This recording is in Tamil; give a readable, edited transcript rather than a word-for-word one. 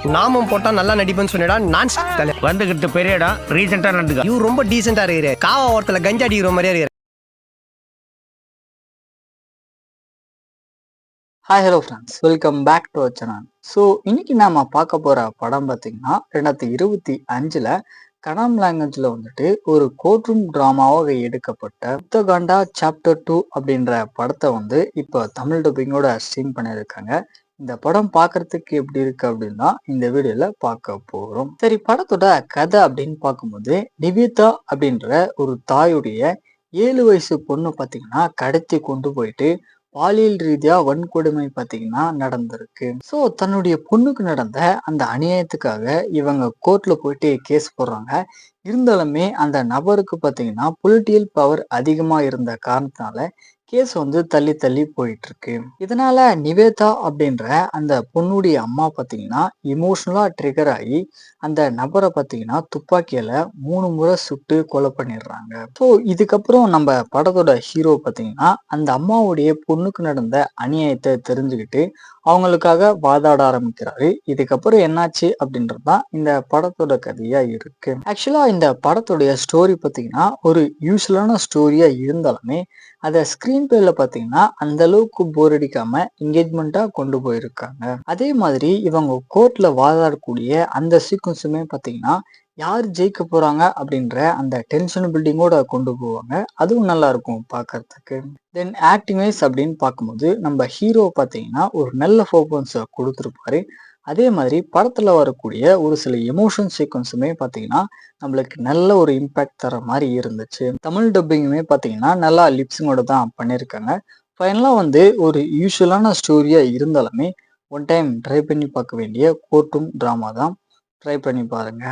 நாமம் போட்டா நல்லா நடிப்பேன்னு சொன்னடா. நான் தலை வந்துகிட்டு பெரிய இடம் ரீசெண்டா நடந்துக்க. இவரு ரொம்ப டீசெண்டா இருக்கிறாரு. காவா ஓரத்துல கஞ்சா அடிக்கிற மாதிரியா இருக்கிறாரு. Hi hello friends, welcome back to our channel. So இன்னைக்கு நாம பார்க்க போற படம் பார்த்தீங்கன்னா 2025 கன்னடம் லாங்குவேஜ்ல வந்துட்டு ஒரு கோர்ட் ரூம் டிராமாவாக எடுக்கப்பட்ட யுத்தகாண்டா சாப்டர் 2 அப்படின்ற படத்தை வந்து இப்போ தமிழ் டப்பிங்கோட ஸ்ட்ரீம் பண்ணியிருக்காங்க. இந்த படம் பார்க்கறதுக்கு எப்படி இருக்கு அப்படின்னா இந்த வீடியோல பார்க்க போறோம். சரி, படத்தோட கதை அப்படின்னு பார்க்கும்போது நிவேதா அப்படின்ற ஒரு தாயுடைய 7 வயசு பொண்ணு பார்த்தீங்கன்னா கடத்தி கொண்டு போயிட்டு பாலியல் ரீதியா வன்கொடுமை பார்த்தீங்கன்னா நடந்திருக்கு. ஸோ தன்னுடைய பொண்ணுக்கு நடந்த அந்த அநியாயத்துக்காக இவங்க கோர்ட்ல போயிட்டு கேஸ் போடுறாங்க. இருந்தாலுமே அந்த நபருக்கு பார்த்தீங்கன்னா பொலிட்டிக்கல் பவர் அதிகமா இருந்த காரணத்தினால கேஸ் வந்து தள்ளி தள்ளி போயிட்டு இருக்கு. இதனால நிவேதா அப்படின்ற அந்த பொண்ணுடைய அம்மா பார்த்தீங்கன்னா இமோஷனலா ட்ரிகர் ஆகி அந்த நபரை பார்த்தீங்கன்னா துப்பாக்கியால 3 முறை சுட்டு கொலை பண்ணிடுறாங்க. ஸோ இதுக்கப்புறம் நம்ம படத்தோட ஹீரோ பார்த்தீங்கன்னா அந்த அம்மாவுடைய பொண்ணுக்கு நடந்த அநியாயத்தை தெரிஞ்சுக்கிட்டு அவங்களுக்காக வாதாட ஆரம்பிக்கிறாரு. இதுக்கப்புறம் என்னாச்சு அப்படின்றது தான் இந்த படத்தோட கதையா இருக்கு. ஆக்சுவலா இந்த படத்துடைய ஸ்டோரி பார்த்தீங்கன்னா ஒரு யூஸ்வலான ஸ்டோரியா இருந்தாலுமே அதை ஸ்கிரீன் பிளேல பார்த்தீங்கன்னா அந்த அளவுக்கு போர் அடிக்காம என்கேஜ்மெண்ட்டா கொண்டு போயிருக்காங்க. அதே மாதிரி இவங்க கோர்ட்ல வாதாடக்கூடிய அந்த சீக்வன்ஸுமே பார்த்தீங்கன்னா யார் ஜெயிக்க போறாங்க அப்படின்ற அந்த டென்ஷன் பில்டிங்கோட கொண்டு போவாங்க. அதுவும் நல்லா இருக்கும் பார்க்கறதுக்கு. தென் ஆக்டிங் வைஸ் அப்படின்னு பார்க்கும்போது நம்ம ஹீரோ பார்த்தீங்கன்னா ஒரு நல்ல பர்ஃபார்மன்ஸை கொடுத்துருப்பாரு. அதே மாதிரி படத்துல வரக்கூடிய ஒரு சில எமோஷன் சீக்வன்ஸுமே பார்த்தீங்கன்னா நம்மளுக்கு நல்ல ஒரு இம்பாக்ட் தர மாதிரி இருந்துச்சு. தமிழ் டப்பிங்குமே பார்த்தீங்கன்னா நல்லா லிப்ஸிங்கோட தான் பண்ணியிருக்காங்க. ஃபைனலாக வந்து ஒரு யூஸ்வலான ஸ்டோரியா இருந்தாலுமே ஒன் டைம் ட்ரை பண்ணி பார்க்க வேண்டிய கோர்ட் ரூம் ட்ராமா தான். ட்ரை பண்ணி பாருங்க.